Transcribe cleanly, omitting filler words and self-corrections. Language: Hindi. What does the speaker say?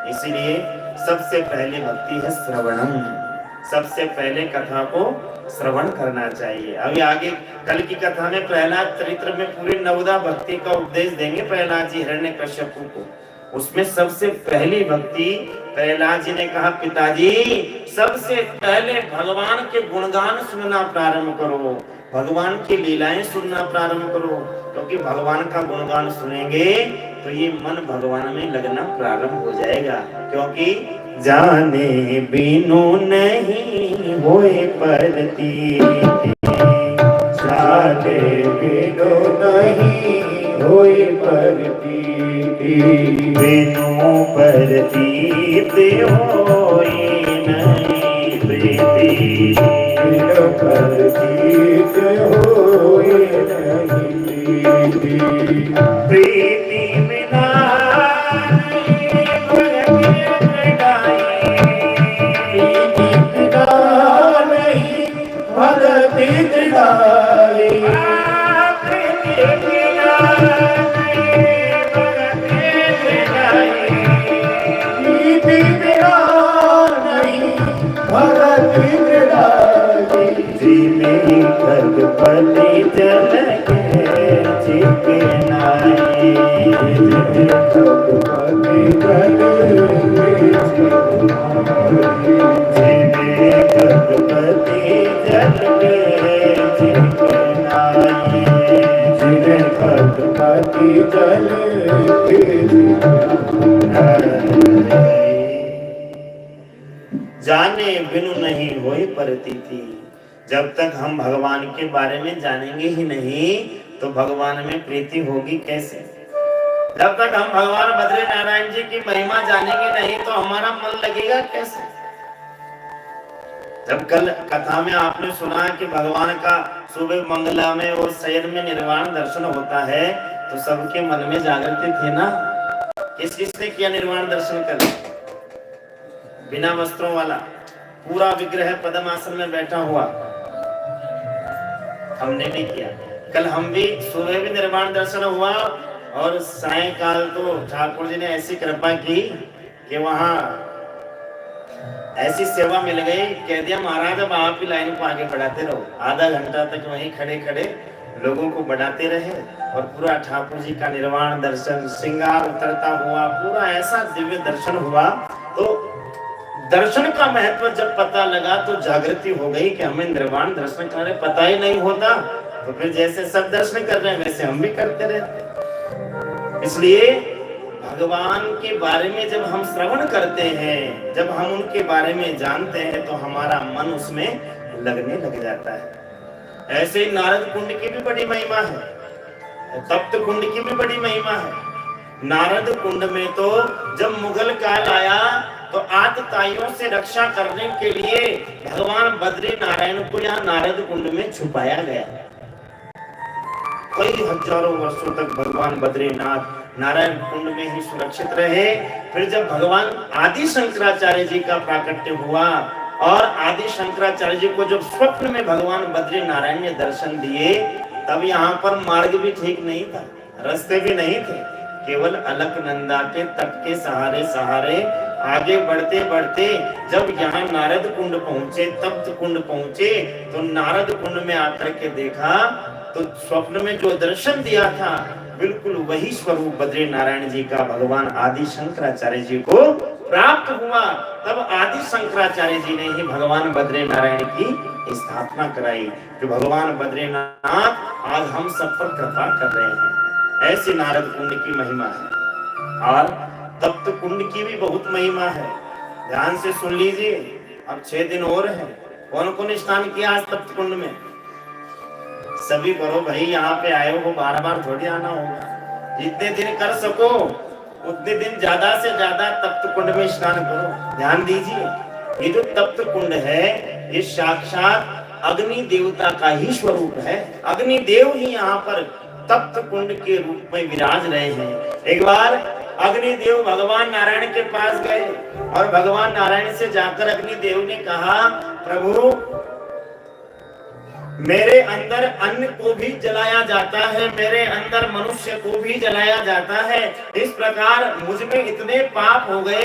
इसीलिए सबसे पहले भक्ति है श्रवणम। सबसे पहले कथा को श्रवण करना चाहिए। अभी आगे कल की कथा में प्रहलाद चरित्र में पूरे नवदा भक्ति का उपदेश देंगे प्रहलाद जी हिरण्यकश्यपु को। उसमें सबसे पहली भक्ति प्रहलाद जी ने कहा, पिताजी सबसे पहले भगवान के गुणगान सुनना प्रारंभ करो, भगवान की लीलाएं सुनना प्रारंभ करो, क्योंकि भगवान का गुणगान सुनेंगे तो ये मन भगवान में लगना प्रारंभ हो जाएगा। क्योंकि जाने बिनु नहीं होए परतीति, जाने बिनु नहीं होए परतीति, बिनु परतीत होए नहीं प्रीति, बिनु परतीत होए नहीं प्रीति, प्रीति बिना नहीं भगति गाई, प्रीति बिना नहीं भगति गाई, प्रीति बिना नहीं भगति गाई, प्रीति बिना नहीं भगति गाई, जिमे खगपति जल के चिकनाई, भगवती जिमे खगपति जल के चिकनाई, जिन्हें भगवती जल जाने बिनु नहीं होए परतीति। जब तक हम भगवान के बारे में जानेंगे ही नहीं तो भगवान में प्रीति होगी कैसे? जब तक हम भगवान बद्री नारायण जी की महिमा जानेंगे नहीं तो हमारा मन लगेगा कैसे? जब कल कथा में आपने सुना कि भगवान का सुबह मंगला में और शयन में निर्वाण दर्शन होता है तो सबके मन में जागृति थी ना? किस किसने किया निर्वाण दर्शन कल? बिना वस्त्रों वाला पूरा विग्रह पद्मासन में बैठा हुआ, हमने भी किया। कल हम भी सुबह भी निर्वाण दर्शन हुआ और सायंकाल तो ठाकुर जी ने ऐसी कृपा की कि वहां ऐसी सेवा मिल गई, कह दिया महाराज अब आप ही लाइन को आगे बढ़ाते रहो। आधा घंटा तक वहीं खड़े खड़े लोगों को बढ़ाते रहे और पूरा ठाकुर जी का निर्वाण दर्शन, श्रृंगार उतरता हुआ, पूरा ऐसा दिव्य दर्शन हुआ। तो दर्शन का महत्व जब पता लगा तो जागृति हो गई कि हमें निर्वाण दर्शन करने पता ही नहीं होता तो फिर जैसे सब दर्शन कर रहे हैं वैसे हम भी करते रहते। इसलिए भगवान के बारे में जब हम श्रवण करते हैं, जब हम उनके बारे में जानते हैं तो हमारा मन उसमें लगने लग जाता है। ऐसे ही नारद कुंड की भी बड़ी महिमा है, तप्त कुंड की भी बड़ी महिमा है। नारद कुंड में तो जब मुगल काल आया तो आतताइयों से रक्षा करने के लिए भगवान बद्री नारायण को यहाँ नारद कुंड में छुपाया गया। कई हजारों वर्षों तक भगवान बद्रीनाथ नारायण कुंड में ही सुरक्षित रहे। फिर जब भगवान आदि शंकराचार्य जी का प्राकट्य हुआ और आदि शंकराचार्य जी को जब स्वप्न में भगवान बद्री नारायण ने दर्शन दिए तब यहाँ पर मार्ग भी ठीक नहीं था, रास्ते भी नहीं थे। केवल अलकनंदा के तट के सहारे सहारे आगे बढ़ते बढ़ते जब यहाँ नारद कुंड पहुंचे, तप्त कुंड पहुंचे तो नारद कुंड में आकर के देखा तो स्वप्न में जो दर्शन दिया था बिल्कुल वही स्वरूप बद्री नारायण जी का भगवान आदि शंकराचार्य जी को प्राप्त हुआ। तब आदि शंकराचार्य जी ने ही भगवान बद्री नारायण की स्थापना कराई। जो भगवान बद्रीनाथ आज हम सब पर कृपा कर रहे हैं। ऐसी नारद कुंड की महिमा है और तप्त कुंड की भी बहुत महिमा है। ध्यान से सुन लीजिए, अब 6 दिन और है। कौन कौन स्नान किया आज तप्त कुंड में? सभी करो भाई, यहाँ पे आए हो बार बार थोड़ी आना होगा। जितने दिन कर सको उतने दिन ज्यादा से ज्यादा तप्त कुंड में स्नान करो। ध्यान दीजिए, ये जो तप्त कुंड है ये साक्षात अग्नि देवता का ही स्वरूप है। अग्नि देव ही यहाँ पर तप्त कुंड के रूप में विराज रहे हैं। एक बार अग्निदेव भगवान नारायण के पास गए और भगवान नारायण से जाकर अग्निदेव ने कहा, प्रभु मेरे अंदर अन्न को भी जलाया जाता है, मेरे अंदर मनुष्य को भी जलाया जाता है। इस प्रकार मुझ में इतने पाप हो गए